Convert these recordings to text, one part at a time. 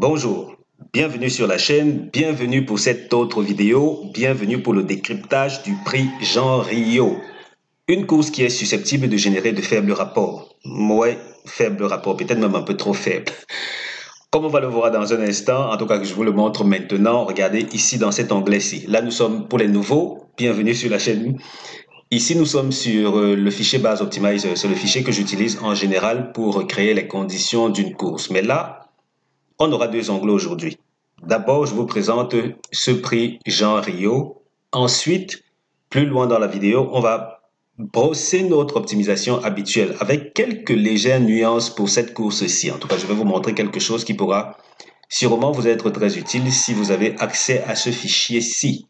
Bonjour, bienvenue sur la chaîne, bienvenue pour cette autre vidéo, bienvenue pour le décryptage du prix Jean Rio. Une course qui est susceptible de générer de faibles rapports. Ouais, faibles rapports, peut-être même un peu trop faibles. Comme on va le voir dans un instant, en tout cas que je vous le montre maintenant, regardez ici dans cet onglet-ci. Là, nous sommes pour les nouveaux, bienvenue sur la chaîne. Ici, nous sommes sur le fichier Base Optimizer. C'est le fichier que j'utilise en général pour créer les conditions d'une course. Mais là, on aura deux onglets aujourd'hui. D'abord, je vous présente ce prix Jean Rio. Ensuite, plus loin dans la vidéo, on va brosser notre optimisation habituelle avec quelques légères nuances pour cette course-ci. En tout cas, je vais vous montrer quelque chose qui pourra sûrement vous être très utile si vous avez accès à ce fichier-ci.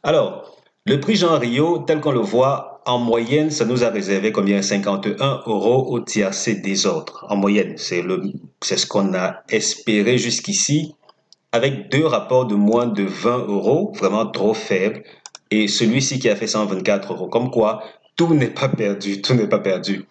Alors, le prix Jean Rio, tel qu'on le voit, en moyenne, ça nous a réservé combien? 51 € au tiercé désordre. En moyenne, c'est ce qu'on a espéré jusqu'ici, avec deux rapports de moins de 20 €, vraiment trop faibles, et celui-ci qui a fait 124 €. Comme quoi, tout n'est pas perdu, tout n'est pas perdu.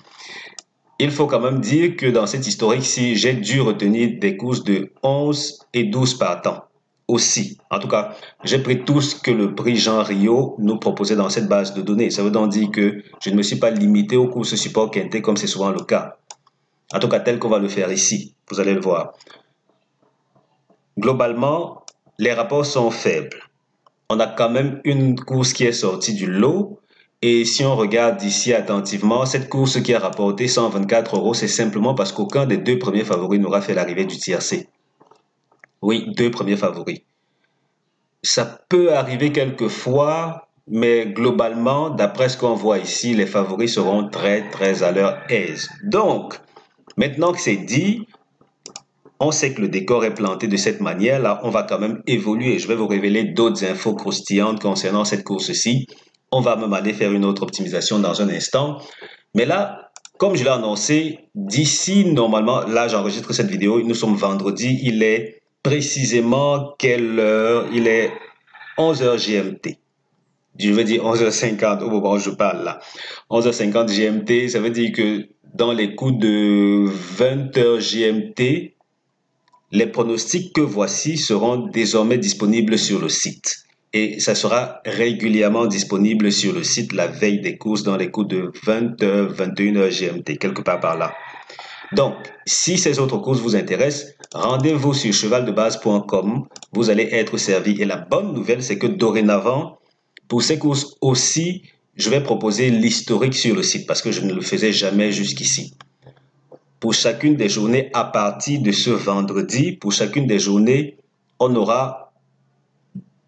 Il faut quand même dire que dans cette historique-ci, j'ai dû retenir des courses de 11 et 12 partants aussi. En tout cas, j'ai pris tout ce que le prix Jean Rio nous proposait dans cette base de données. Ça veut donc dire que je ne me suis pas limité aux courses support quintet comme c'est souvent le cas. En tout cas, tel qu'on va le faire ici. Vous allez le voir. Globalement, les rapports sont faibles. On a quand même une course qui est sortie du lot. Et si on regarde ici attentivement, cette course qui a rapporté 124 €, c'est simplement parce qu'aucun des deux premiers favoris n'aura fait l'arrivée du tiercé. Oui, deux premiers favoris. Ça peut arriver quelquefois, mais globalement, d'après ce qu'on voit ici, les favoris seront très à leur aise. Donc, maintenant que c'est dit, on sait que le décor est planté de cette manière-là, on va quand même évoluer. Je vais vous révéler d'autres infos croustillantes concernant cette course-ci. On va même aller faire une autre optimisation dans un instant. Mais là, comme je l'ai annoncé, d'ici, normalement, là j'enregistre cette vidéo, nous sommes vendredi, il est précisément quelle heure? Il est 11h GMT. Je veux dire 11h50 au moment où je parle là. 11h50 GMT, ça veut dire que dans les coups de 20h GMT, les pronostics que voici seront désormais disponibles sur le site. Et ça sera régulièrement disponible sur le site la veille des courses dans les coups de 20h, 21h GMT, quelque part par là. Donc, si ces autres courses vous intéressent, rendez-vous sur chevaldebase.com. Vous allez être servi. Et la bonne nouvelle, c'est que dorénavant, pour ces courses aussi, je vais proposer l'historique sur le site parce que je ne le faisais jamais jusqu'ici. Pour chacune des journées à partir de ce vendredi, pour chacune des journées, on aura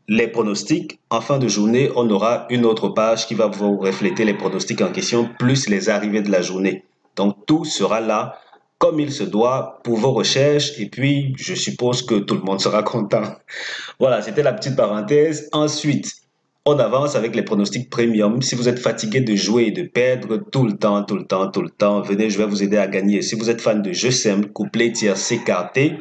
les pronostics. En fin de journée, on aura une autre page qui va vous refléter les pronostics en question, plus les arrivées de la journée. Donc, tout sera là comme il se doit pour vos recherches. Et puis, je suppose que tout le monde sera content. Voilà, c'était la petite parenthèse. Ensuite, on avance avec les pronostics premium. Si vous êtes fatigué de jouer et de perdre tout le temps, venez, je vais vous aider à gagner. Si vous êtes fan de jeux simples, couplets, tiercés, écartés,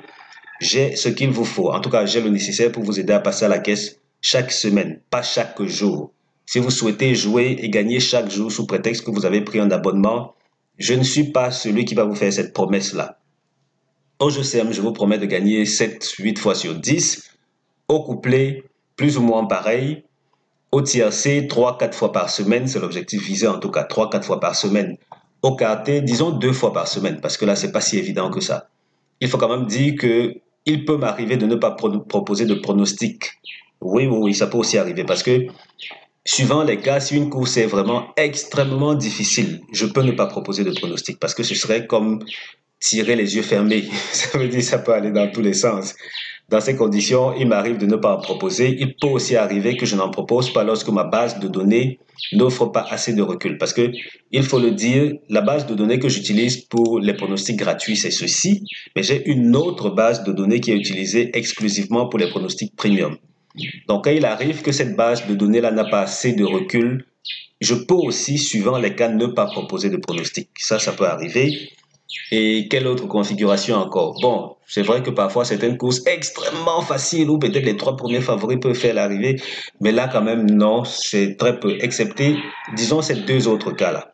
j'ai ce qu'il vous faut. En tout cas, j'ai le nécessaire pour vous aider à passer à la caisse chaque semaine, pas chaque jour. Si vous souhaitez jouer et gagner chaque jour sous prétexte que vous avez pris un abonnement, je ne suis pas celui qui va vous faire cette promesse-là. Au jeu simple, je vous promets de gagner 7-8 fois sur 10. Au couplet, plus ou moins pareil. Au tiercé, 3-4 fois par semaine, c'est l'objectif visé en tout cas, 3-4 fois par semaine. Au quarté, disons 2 fois par semaine, parce que là, c'est pas si évident que ça. Il faut quand même dire que il peut m'arriver de ne pas proposer de pronostic. Oui, ça peut aussi arriver, parce que suivant les cas, si une course est vraiment extrêmement difficile, je peux ne pas proposer de pronostic, parce que ce serait comme tirer les yeux fermés. Ça veut dire que ça peut aller dans tous les sens. Dans ces conditions, il m'arrive de ne pas en proposer. Il peut aussi arriver que je n'en propose pas lorsque ma base de données n'offre pas assez de recul. Parce que, il faut le dire, la base de données que j'utilise pour les pronostics gratuits, c'est ceci. Mais j'ai une autre base de données qui est utilisée exclusivement pour les pronostics premium. Donc, quand il arrive que cette base de données-là n'a pas assez de recul, je peux aussi, suivant les cas, ne pas proposer de pronostics. Ça peut arriver. Et quelle autre configuration encore? Bon, c'est vrai que parfois c'est une course extrêmement facile où peut-être les 3 premiers favoris peuvent faire l'arrivée, mais là quand même non, c'est très peu, excepté, disons, ces 2 autres cas-là.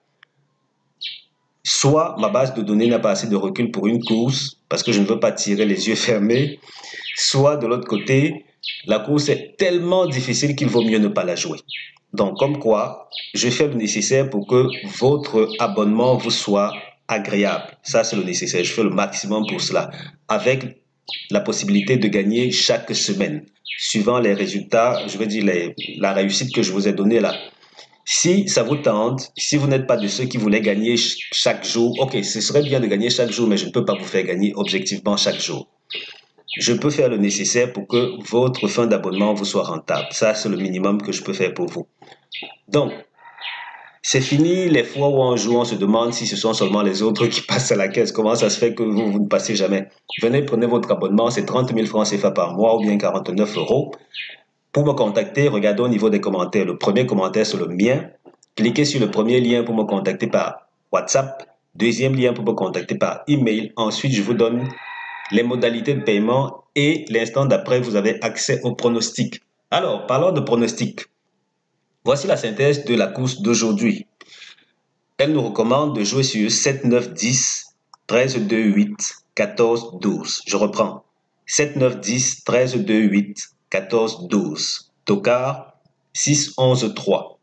soit ma base de données n'a pas assez de recul pour une course, parce que je ne veux pas tirer les yeux fermés, soit de l'autre côté, la course est tellement difficile qu'il vaut mieux ne pas la jouer. Donc, comme quoi, je fais le nécessaire pour que votre abonnement vous soit agréable. Ça, c'est le nécessaire. Je fais le maximum pour cela, avec la possibilité de gagner chaque semaine, suivant les résultats, je veux dire la réussite que je vous ai donnée là. Si ça vous tente, si vous n'êtes pas de ceux qui voulaient gagner chaque jour, ok, ce serait bien de gagner chaque jour, mais je ne peux pas vous faire gagner objectivement chaque jour. Je peux faire le nécessaire pour que votre fin d'abonnement vous soit rentable. Ça, c'est le minimum que je peux faire pour vous. Donc, c'est fini les fois où on joue, on se demande si ce sont seulement les autres qui passent à la caisse. Comment ça se fait que vous ne passez jamais? Venez, prenez votre abonnement, c'est 30 000 francs CFA par mois ou bien 49 euros. Pour me contacter, regardez au niveau des commentaires. Le premier commentaire, c'est le mien. Cliquez sur le premier lien pour me contacter par WhatsApp. Deuxième lien pour me contacter par email. Ensuite, je vous donne les modalités de paiement et l'instant d'après, vous avez accès au pronostic. Alors, parlons de pronostic. Voici la synthèse de la course d'aujourd'hui. Elle nous recommande de jouer sur 7, 9, 10, 13, 2, 8, 14, 12. Je reprends. 7, 9, 10, 13, 2, 8, 14, 12. Tocard, 6, 11, 3.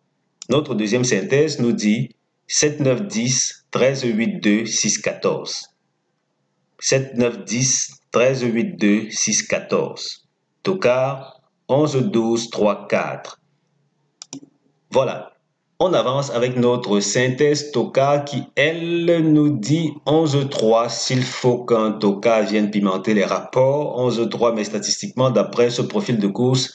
Notre deuxième synthèse nous dit 7, 9, 10, 13, 8, 2, 6, 14. 7, 9, 10, 13, 8, 2, 6, 14. Tocard, 11, 12, 3, 4. Voilà. On avance avec notre synthèse Tocard qui, elle, nous dit 11-3 s'il faut qu'un Tocard vienne pimenter les rapports. 11-3, mais statistiquement, d'après ce profil de course,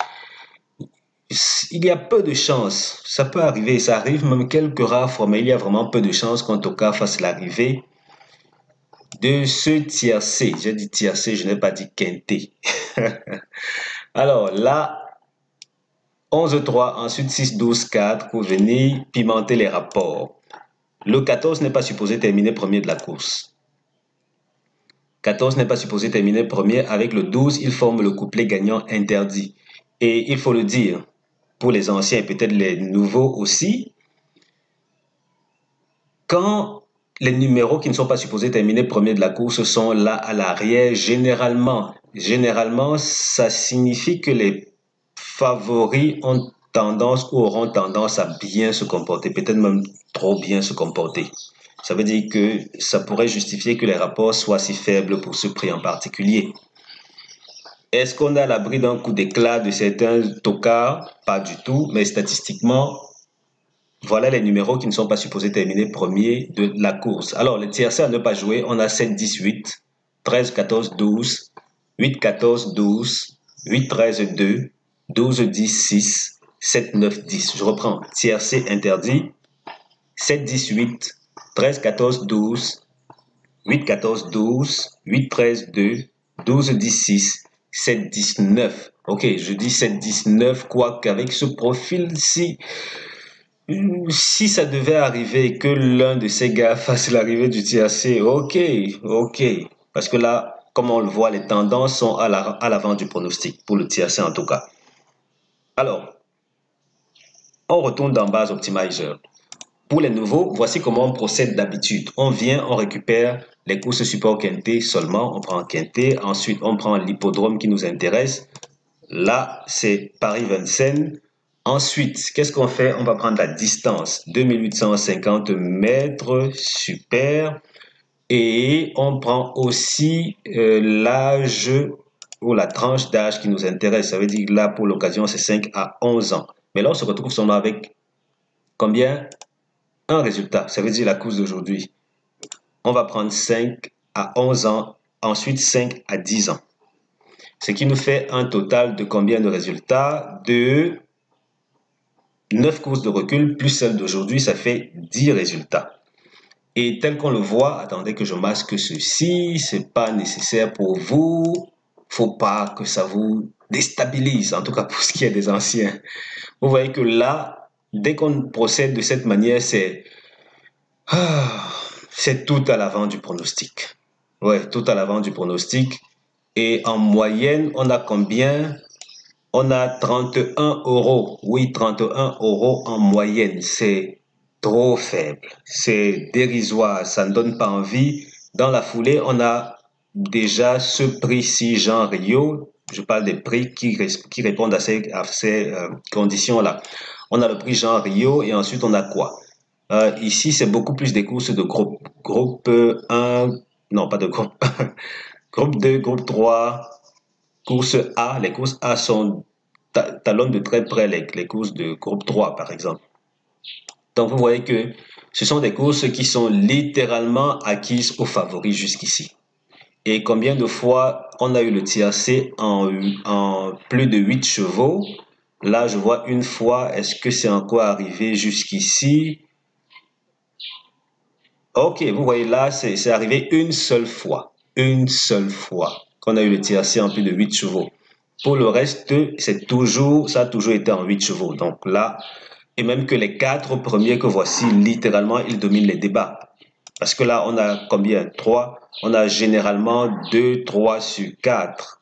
il y a peu de chances. Ça peut arriver, ça arrive même quelques rares fois, mais il y a vraiment peu de chances qu'un Tocard fasse l'arrivée de ce tiercé. J'ai dit tiercé, je n'ai pas dit quinté. Alors là, 11-3, ensuite 6-12-4 pour venir pimenter les rapports. Le 14 n'est pas supposé terminer premier de la course. 14 n'est pas supposé terminer premier. Avec le 12, il forme le couplet gagnant interdit. Et il faut le dire, pour les anciens et peut-être les nouveaux aussi, quand les numéros qui ne sont pas supposés terminer premier de la course sont là à l'arrière, généralement, ça signifie que les favoris ont tendance ou auront tendance à bien se comporter, peut-être même trop bien se comporter. Ça veut dire que ça pourrait justifier que les rapports soient si faibles pour ce prix en particulier. Est-ce qu'on est à l'abri d'un coup d'éclat de certains tocards? Pas du tout, mais statistiquement, voilà les numéros qui ne sont pas supposés terminer premier de la course. Alors, les tiercés à ne pas jouer, on a 7, 10, 8, 13, 14, 12, 8, 14, 12, 8, 13, 2, 12, 10, 6, 7, 9, 10. Je reprends. Tiercé interdit. 7, 10, 8, 13, 14, 12, 8, 14, 12, 8, 13, 2, 12, 10, 6, 7, 10, 9. Ok, je dis 7, 10, 9, quoi qu'avec ce profil-ci, si ça devait arriver que l'un de ces gars fasse l'arrivée du tiercé, ok. Parce que là, comme on le voit, les tendances sont à l'avant du pronostic, pour le tiercé en tout cas. Alors, on retourne dans Base Optimizer. Pour les nouveaux, voici comment on procède d'habitude. On vient, on récupère les courses support quinté seulement. On prend quinté. Ensuite, on prend l'hippodrome qui nous intéresse. Là, c'est Paris-Vincennes. Ensuite, qu'est-ce qu'on fait? On va prendre la distance. 2850 mètres. Super. Et on prend aussi l'âge ou la tranche d'âge qui nous intéresse. Ça veut dire que là, pour l'occasion, c'est 5 à 11 ans. Mais là, on se retrouve seulement avec combien? Un résultat, ça veut dire la course d'aujourd'hui. On va prendre 5 à 11 ans, ensuite 5 à 10 ans. Ce qui nous fait un total de combien de résultats? De 9 courses de recul plus celle d'aujourd'hui, ça fait 10 résultats. Et tel qu'on le voit, attendez que je masque ceci, c'est pas nécessaire pour vous. Faut pas que ça vous déstabilise, en tout cas pour ce qui est des anciens. Vous voyez que là, dès qu'on procède de cette manière, c'est tout à l'avant du pronostic. Ouais, tout à l'avant du pronostic. Et en moyenne, on a combien? On a 31 euros. Oui, 31 euros en moyenne. C'est trop faible. C'est dérisoire, ça ne donne pas envie. Dans la foulée, on a déjà ce prix-ci, Jean Rio. Je parle des prix qui répondent à ces conditions-là. On a le prix Jean Rio et ensuite on a quoi? Ici, c'est beaucoup plus des courses de groupe. Groupe 1, non pas de groupe, groupe 2, groupe 3, course A. Les courses A sont talonnent de très près les courses de groupe 3, par exemple. Donc, vous voyez que ce sont des courses qui sont littéralement acquises aux favoris jusqu'ici. Et combien de fois on a eu le tiercé en plus de 8 chevaux? Là, je vois une fois. Est-ce que c'est encore arrivé jusqu'ici? Ok, vous voyez là, c'est arrivé une seule fois. Une seule fois qu'on a eu le tiercé en plus de 8 chevaux. Pour le reste, ça a toujours été en 8 chevaux. Donc là, et même que les 4 premiers que voici, littéralement, ils dominent les débats. Parce que là, on a combien? 3. On a généralement 2, 3 sur 4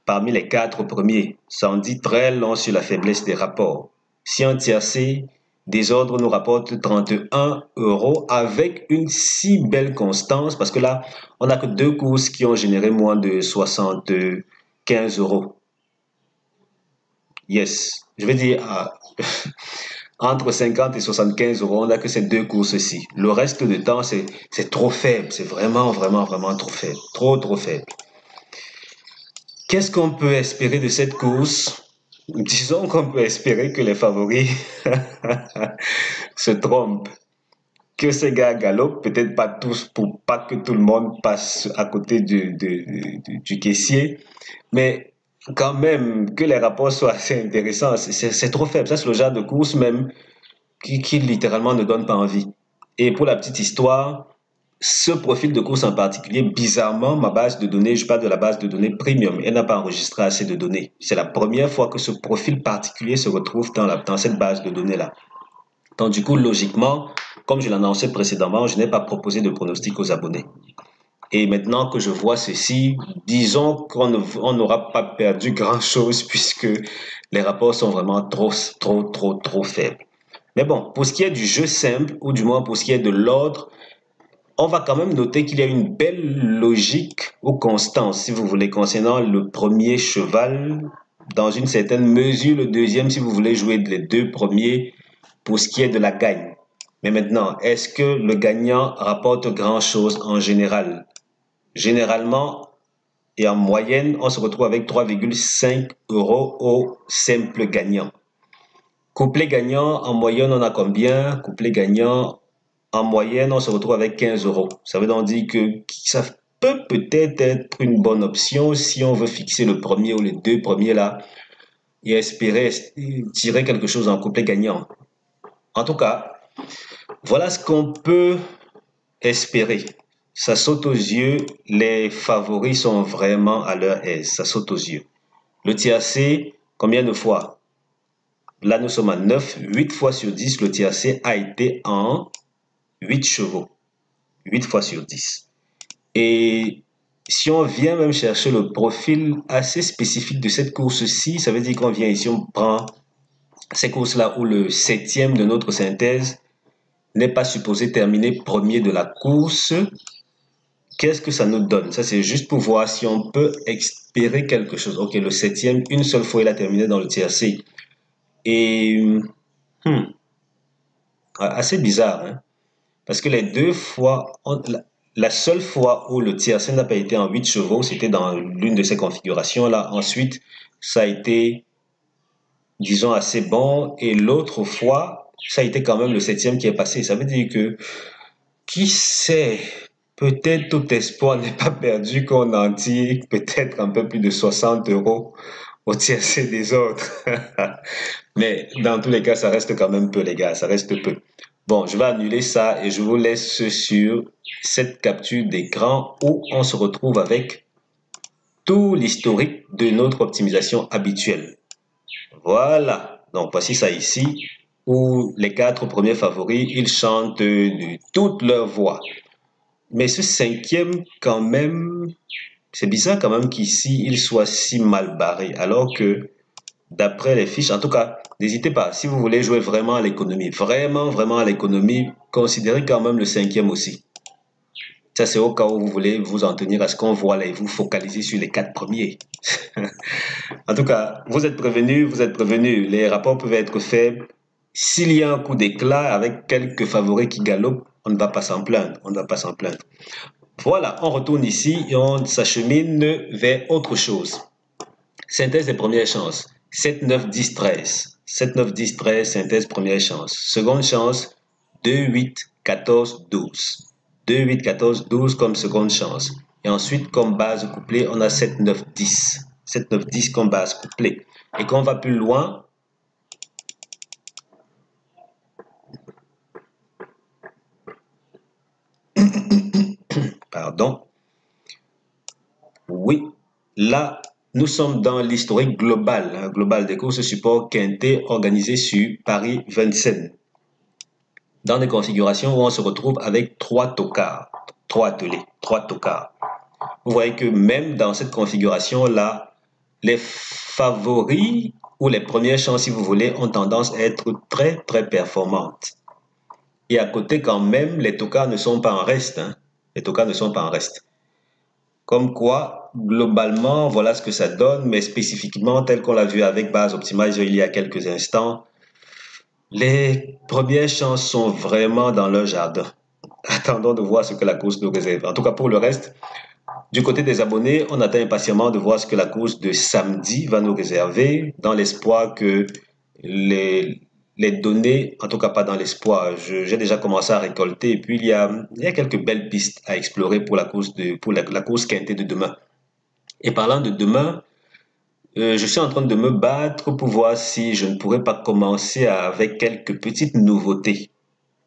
parmi les 4 premiers. Ça en dit très long sur la faiblesse des rapports. Si un tiercé désordre nous rapporte 31 euros avec une si belle constance, parce que là, on n'a que 2 courses qui ont généré moins de 75 euros. Yes, je veux dire, entre 50 et 75 euros, on n'a que ces 2 courses-ci. Le reste du temps, c'est trop faible. C'est vraiment, vraiment, vraiment trop faible. Trop, trop faible. Qu'est-ce qu'on peut espérer de cette course? Disons qu'on peut espérer que les favoris se trompent. Que ces gars galopent, peut-être pas tous, pour pas que tout le monde passe à côté du caissier, mais quand même que les rapports soient assez intéressants. C'est trop faible. Ça, c'est le genre de course même qui littéralement ne donne pas envie. Et pour la petite histoire, ce profil de course en particulier, bizarrement, ma base de données, je parle de la base de données premium, elle n'a pas enregistré assez de données. C'est la première fois que ce profil particulier se retrouve dans cette base de données-là. Donc du coup, logiquement, comme je l'annonçais précédemment, je n'ai pas proposé de pronostic aux abonnés. Et maintenant que je vois ceci, disons qu'on n'aura pas perdu grand-chose puisque les rapports sont vraiment trop, trop, trop, trop faibles. Mais bon, pour ce qui est du jeu simple, ou du moins pour ce qui est de l'ordre, on va quand même noter qu'il y a une belle logique ou constance, si vous voulez, concernant le premier cheval, dans une certaine mesure, le deuxième, si vous voulez jouer les 2 premiers, pour ce qui est de la gagne. Mais maintenant, est-ce que le gagnant rapporte grand-chose en général? Généralement et en moyenne, on se retrouve avec 3,5 euros au simple gagnant. Couplet gagnant, en moyenne, on a combien? Couplet gagnant, en moyenne, on se retrouve avec 15 euros. Ça veut donc dire que ça peut peut-être être une bonne option si on veut fixer le premier ou les 2 premiers là et espérer tirer quelque chose en couplet gagnant. En tout cas, voilà ce qu'on peut espérer. Ça saute aux yeux, les favoris sont vraiment à leur aise, ça saute aux yeux. Le tiercé, combien de fois? Là, nous sommes à 9, 8 fois sur 10, le tiercé a été en 8 chevaux. 8 fois sur 10. Et si on vient même chercher le profil assez spécifique de cette course-ci, ça veut dire qu'on vient ici, on prend ces courses-là où le 7e de notre synthèse n'est pas supposé terminer premier de la course. Qu'est-ce que ça nous donne? Ça, c'est juste pour voir si on peut espérer quelque chose. Ok, le 7e, une seule fois, il a terminé dans le tiercé. Et assez bizarre, hein? Parce que les 2 fois, la seule fois où le tiercé n'a pas été en 8 chevaux, c'était dans l'une de ces configurations-là. Ensuite, ça a été, disons, assez bon. Et l'autre fois, ça a été quand même le 7e qui est passé. Ça veut dire que, qui sait, peut-être tout espoir n'est pas perdu qu'on en tire peut-être un peu plus de 60 euros au tiercé des autres. Mais dans tous les cas, ça reste quand même peu, les gars. Ça reste peu. Bon, je vais annuler ça et je vous laisse sur cette capture d'écran où on se retrouve avec tout l'historique de notre optimisation habituelle. Voilà. Donc, voici ça ici où les 4 premiers favoris, ils chantent de toute leur voix. Mais ce 5e, quand même, c'est bizarre quand même qu'ici, il soit si mal barré alors que d'après les fiches. En tout cas, n'hésitez pas, si vous voulez jouer vraiment à l'économie, vraiment à l'économie, considérez quand même le 5e aussi. Ça, c'est au cas où vous voulez vous en tenir à ce qu'on voit là et vous focaliser sur les 4 premiers. En tout cas, vous êtes prévenus, vous êtes prévenus. Les rapports peuvent être faibles. S'il y a un coup d'éclat avec quelques favoris qui galopent, on ne va pas s'en plaindre. On ne va pas s'en plaindre. Voilà, on retourne ici et on s'achemine vers autre chose. Synthèse des premières chances. 7, 9, 10, 13. 7, 9, 10, 13, synthèse première chance. Seconde chance, 2, 8, 14, 12. 2, 8, 14, 12 comme seconde chance. Et ensuite, comme base couplée, on a 7, 9, 10. 7, 9, 10 comme base couplée. Et quand on va plus loin, pardon, oui, là, nous sommes dans l'historique global, global des courses support quintet organisées sur Paris 27. Dans des configurations où on se retrouve avec 3 tocards, 3 attelés, 3 tocards. Vous voyez que même dans cette configuration-là, les favoris ou les premières chances, si vous voulez, ont tendance à être très performantes. Et à côté, quand même, les tocards ne sont pas en reste. Les tocards ne sont pas en reste. Comme quoi, globalement, voilà ce que ça donne, mais spécifiquement, tel qu'on l'a vu avec Base Optimizer il y a quelques instants, les premières chances sont vraiment dans leur jardin. Attendons de voir ce que la course nous réserve. En tout cas, pour le reste, du côté des abonnés, on attend impatiemment de voir ce que la course de samedi va nous réserver, dans l'espoir que les données, en tout cas pas dans l'espoir, j'ai déjà commencé à récolter, et puis il y a quelques belles pistes à explorer pour la course quintée de demain. Et parlant de demain, je suis en train de me battre pour voir si je ne pourrais pas commencer avec quelques petites nouveautés.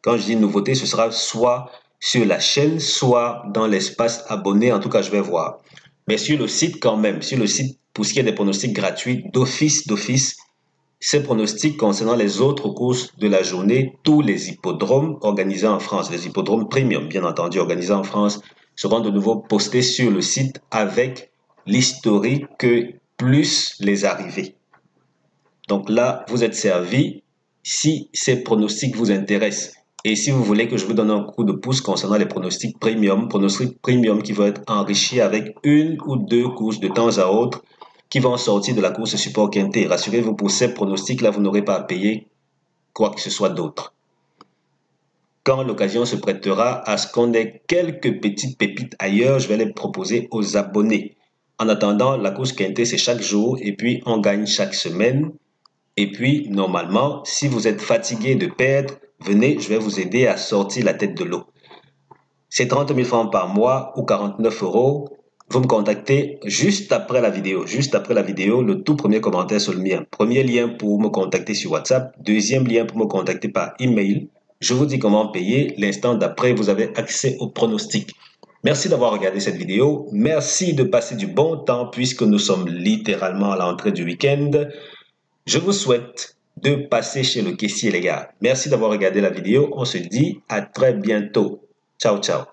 Quand je dis nouveauté, ce sera soit sur la chaîne, soit dans l'espace abonné. En tout cas, je vais voir. Mais sur le site quand même, sur le site, pour ce qui est des pronostics gratuits, d'office, ces pronostics concernant les autres courses de la journée, tous les hippodromes organisés en France, les hippodromes premium, bien entendu, organisés en France, seront de nouveau postés sur le site avec l'historique plus les arrivées. Donc là, vous êtes servi si ces pronostics vous intéressent. Et si vous voulez que je vous donne un coup de pouce concernant les pronostics premium qui vont être enrichis avec 1 ou 2 courses de temps à autre qui vont sortir de la course support quintet. Rassurez-vous, pour ces pronostics-là, vous n'aurez pas à payer quoi que ce soit d'autre. Quand l'occasion se prêtera à ce qu'on ait quelques petites pépites ailleurs, je vais les proposer aux abonnés. En attendant, la course quintet, c'est chaque jour et puis on gagne chaque semaine. Et puis, normalement, si vous êtes fatigué de perdre, venez, je vais vous aider à sortir la tête de l'eau. C'est 30 000 francs par mois ou 49 €. Vous me contactez juste après la vidéo. Juste après la vidéo, le tout premier commentaire sur le mien. Premier lien pour me contacter sur WhatsApp. Deuxième lien pour me contacter par email. Je vous dis comment payer. L'instant d'après, vous avez accès au pronostic. Merci d'avoir regardé cette vidéo. Merci de passer du bon temps puisque nous sommes littéralement à l'entrée du week-end. Je vous souhaite de passer chez le caissier, les gars. Merci d'avoir regardé la vidéo. On se dit à très bientôt. Ciao, ciao.